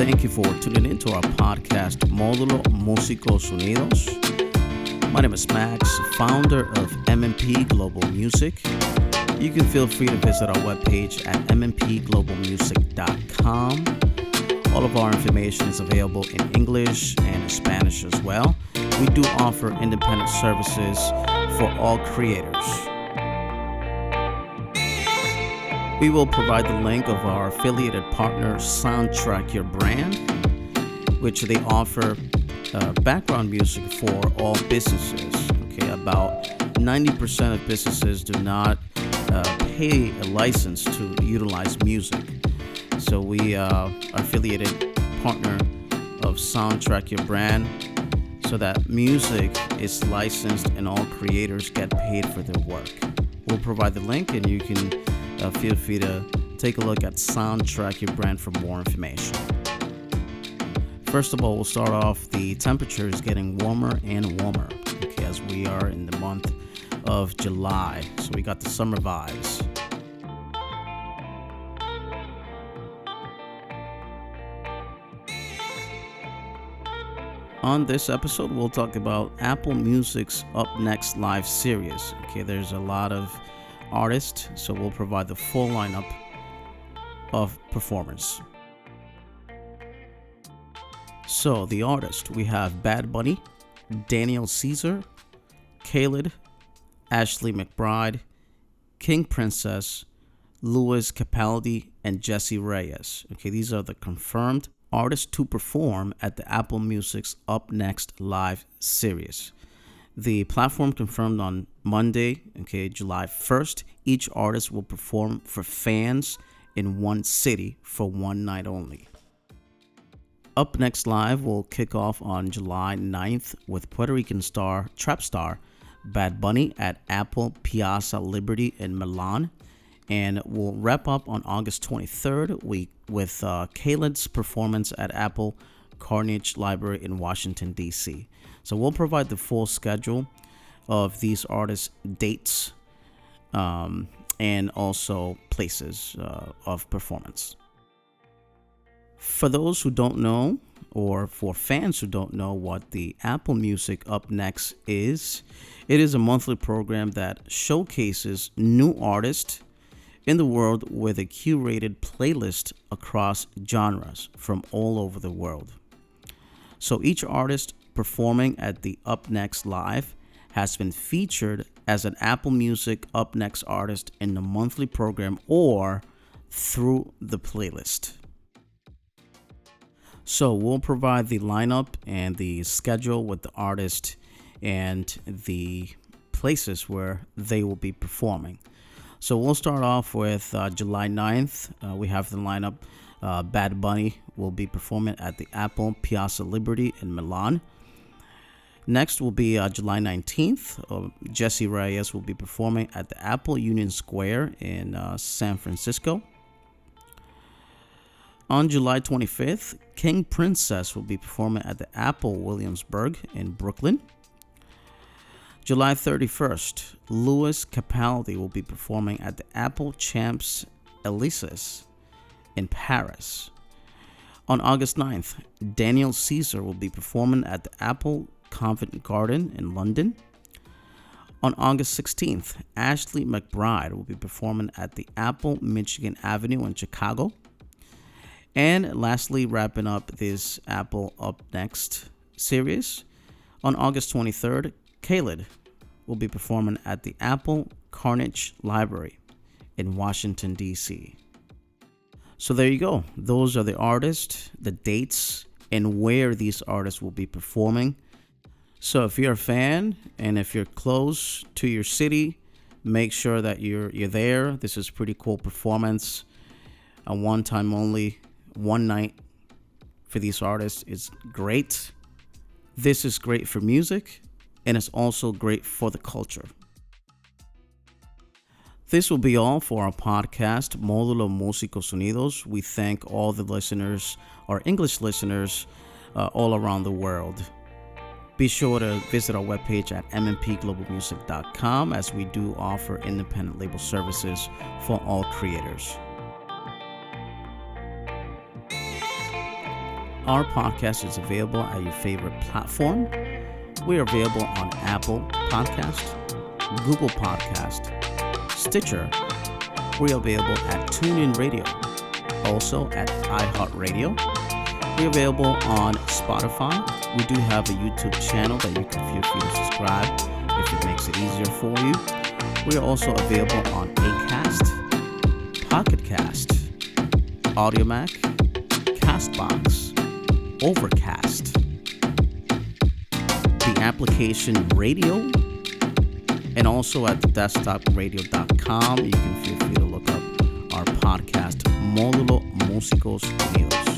Thank you for tuning in to our podcast, Módulo Músicos Unidos. My name is Max, founder of M&P Global Music. You can feel free to visit our webpage at mmpglobalmusic.com. All of our information is available in English and Spanish as well. We do offer independent services for all creators. We will provide the link of our affiliated partner, Soundtrack Your Brand, which they offer background music for all businesses. Okay, about 90% of businesses do not pay a license to utilize music. So we are affiliated partner of Soundtrack Your Brand, so that music is licensed and all creators get paid for their work. We'll provide the link, and you can feel free to take a look at Soundtrack Your Brand for more information. First of all, we'll start off. The temperature is getting warmer and warmer, okay, as we are in the month of July. So we got the summer vibes. On this episode, we'll talk about Apple Music's Up Next Live series. Okay, there's a lot of artists, so we'll provide the full lineup of performers. So the artists, we have Bad Bunny, Daniel Caesar, Khalid, Ashley McBryde, King Princess, Louis Capaldi, and Jessie Reyez. Okay, these are the confirmed artists to perform at the Apple Music's Up Next Live series. The platform confirmed on Monday, okay, July 1st. Each artist will perform for fans in one city for one night only. Up Next Live will kick off on July 9th with Puerto Rican trap star Bad Bunny at Apple Piazza Liberty in Milan, and will wrap up on August 23rd with Khalid's performance at Apple Carnegie Library in Washington, D.C. So we'll provide the full schedule of these artists' dates and also places of performance. For those who don't know, or for fans who don't know what the Apple Music Up Next is, it is a monthly program that showcases new artists in the world with a curated playlist across genres from all over the world. So each artist performing at the Up Next Live has been featured as an Apple Music Up Next artist in the monthly program or through the playlist. So we'll provide the lineup and the schedule with the artist and the places where they will be performing. So we'll start off with July 9th. We have the lineup. Bad Bunny will be performing at the Apple Piazza Liberty in Milan. Next will be July 19th. Jessie Reyez will be performing at the Apple Union Square in San Francisco. On July 25th, King Princess will be performing at the Apple Williamsburg in Brooklyn. July 31st, Louis Capaldi will be performing at the Apple Champs-Elysees in Paris. On August 9th, Daniel Caesar will be performing at the Apple Covent Garden in London. On August 16th, Ashley McBryde will be performing at the Apple Michigan Avenue in Chicago. And lastly, wrapping up this Apple Up Next series, on August 23rd, Khalid will be performing at the Apple Carnegie Library in Washington, D.C. So there you go. Those are the artists, the dates, and where these artists will be performing. So if you're a fan and if you're close to your city, make sure that you're there. This is pretty cool performance. A one time only, one night for these artists is great. This is great for music, and it's also great for the culture. This will be all for our podcast, Módulo Músicos Unidos. We thank all the listeners, our English listeners, all around the world. Be sure to visit our webpage at mmpglobalmusic.com, as we do offer independent label services for all creators. Our podcast is available at your favorite platform. We are available on Apple Podcast, Google Podcast, Stitcher. We are available at TuneIn Radio, also at iHeartRadio. We're available on Spotify. We do have a YouTube channel that you can feel free to subscribe if it makes it easier for you. We are also available on Acast, Pocket Cast, Audiomack, Castbox, Overcast, the application Radio, and also at desktopradio.com. You can feel free to look up our podcast, Módulo Músicos Unidos.